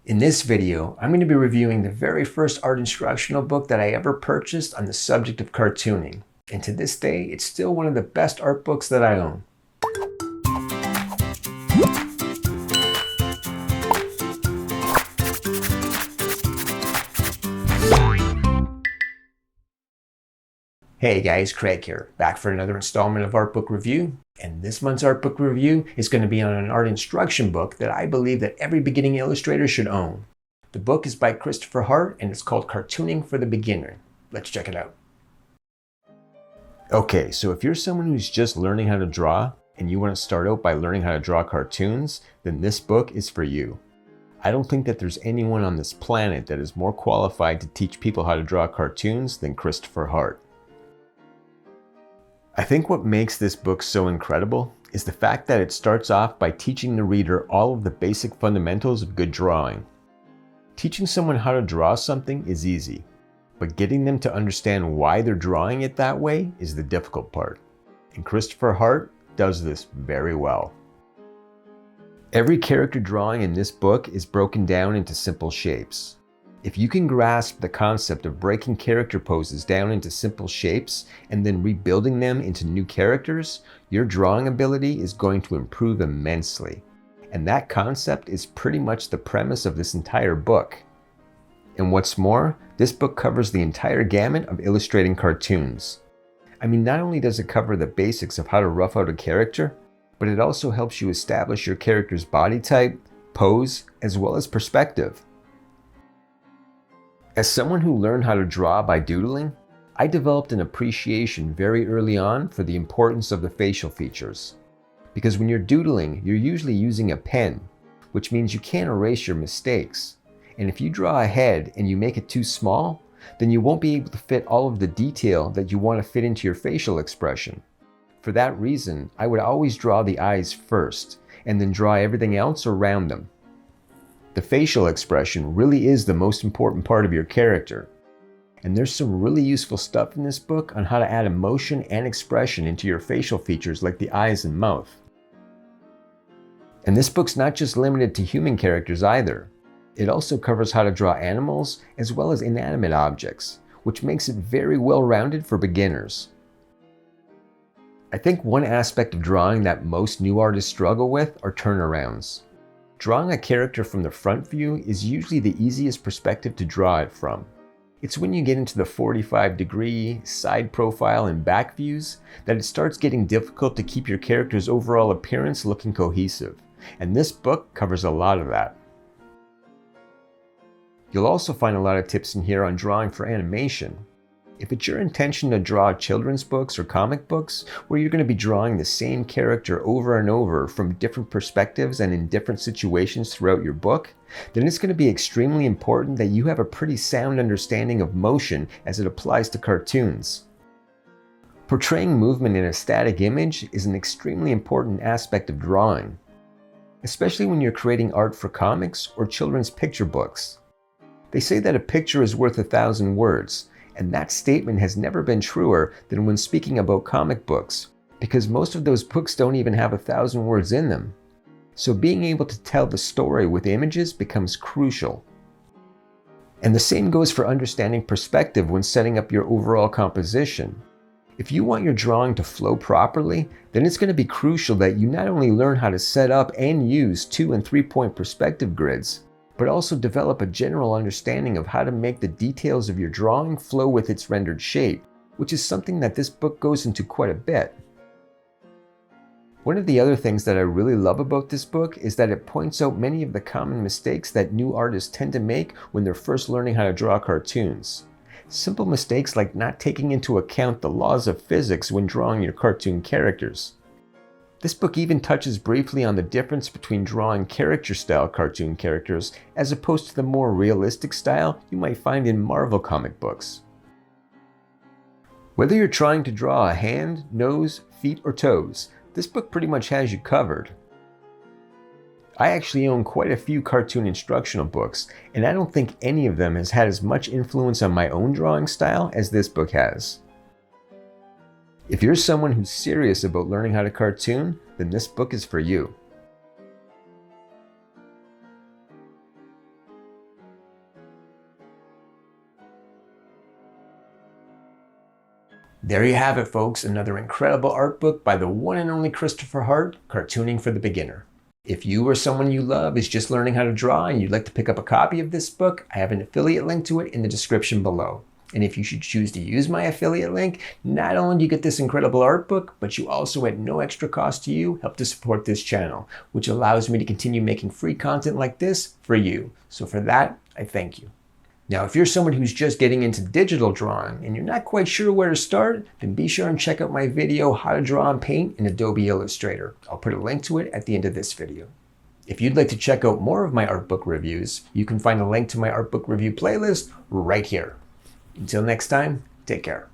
In this video, I'm going to be reviewing the very first art instructional book that I ever purchased on the subject of cartooning. And to this day, it's still one of the best art books that I own. Hey guys, Craig here, back for another installment of Art Book Review. And this month's art book review is going to be on an art instruction book that I believe that every beginning illustrator should own. The book is by Christopher Hart and it's called Cartooning for the Beginner. Let's check it out. Okay, so if you're someone who's just learning how to draw and you want to start out by learning how to draw cartoons, then this book is for you. I don't think that there's anyone on this planet that is more qualified to teach people how to draw cartoons than Christopher Hart. I think what makes this book so incredible is the fact that it starts off by teaching the reader all of the basic fundamentals of good drawing. Teaching someone how to draw something is easy, but getting them to understand why they're drawing it that way is the difficult part. And Christopher Hart does this very well. Every character drawing in this book is broken down into simple shapes. If you can grasp the concept of breaking character poses down into simple shapes and then rebuilding them into new characters, your drawing ability is going to improve immensely. And that concept is pretty much the premise of this entire book. And what's more, this book covers the entire gamut of illustrating cartoons. I mean, not only does it cover the basics of how to rough out a character, but it also helps you establish your character's body type, pose, as well as perspective. As someone who learned how to draw by doodling, I developed an appreciation very early on for the importance of the facial features. Because when you're doodling, you're usually using a pen, which means you can't erase your mistakes. And if you draw a head and you make it too small, then you won't be able to fit all of the detail that you want to fit into your facial expression. For that reason, I would always draw the eyes first, and then draw everything else around them. The facial expression really is the most important part of your character. And there's some really useful stuff in this book on how to add emotion and expression into your facial features like the eyes and mouth. And this book's not just limited to human characters either. It also covers how to draw animals as well as inanimate objects, which makes it very well-rounded for beginners. I think one aspect of drawing that most new artists struggle with are turnarounds. Drawing a character from the front view is usually the easiest perspective to draw it from. It's when you get into the 45-degree, side profile, and back views that it starts getting difficult to keep your character's overall appearance looking cohesive, and this book covers a lot of that. You'll also find a lot of tips in here on drawing for animation. If it's your intention to draw children's books or comic books, where you're going to be drawing the same character over and over from different perspectives and in different situations throughout your book, then it's going to be extremely important that you have a pretty sound understanding of motion as it applies to cartoons. Portraying movement in a static image is an extremely important aspect of drawing, especially when you're creating art for comics or children's picture books. They say that a picture is worth 1,000 words. And that statement has never been truer than when speaking about comic books, because most of those books don't even have 1,000 words in them. So being able to tell the story with images becomes crucial. And the same goes for understanding perspective when setting up your overall composition. If you want your drawing to flow properly, then it's going to be crucial that you not only learn how to set up and use 2- and 3-point perspective grids, but also develop a general understanding of how to make the details of your drawing flow with its rendered shape, which is something that this book goes into quite a bit. One of the other things that I really love about this book is that it points out many of the common mistakes that new artists tend to make when they're first learning how to draw cartoons. Simple mistakes like not taking into account the laws of physics when drawing your cartoon characters. This book even touches briefly on the difference between drawing character-style cartoon characters as opposed to the more realistic style you might find in Marvel comic books. Whether you're trying to draw a hand, nose, feet, or toes, this book pretty much has you covered. I actually own quite a few cartoon instructional books, and I don't think any of them has had as much influence on my own drawing style as this book has. If you're someone who's serious about learning how to cartoon, then this book is for you. There you have it, folks, another incredible art book by the one and only Christopher Hart, Cartooning for the Beginner. If you or someone you love is just learning how to draw and you'd like to pick up a copy of this book, I have an affiliate link to it in the description below. And if you should choose to use my affiliate link, not only do you get this incredible art book, but you also at no extra cost to you help to support this channel, which allows me to continue making free content like this for you. So for that, I thank you. Now, if you're someone who's just getting into digital drawing and you're not quite sure where to start, then be sure and check out my video, How to Draw and Paint in Adobe Illustrator. I'll put a link to it at the end of this video. If you'd like to check out more of my art book reviews, you can find a link to my art book review playlist right here. Until next time, take care.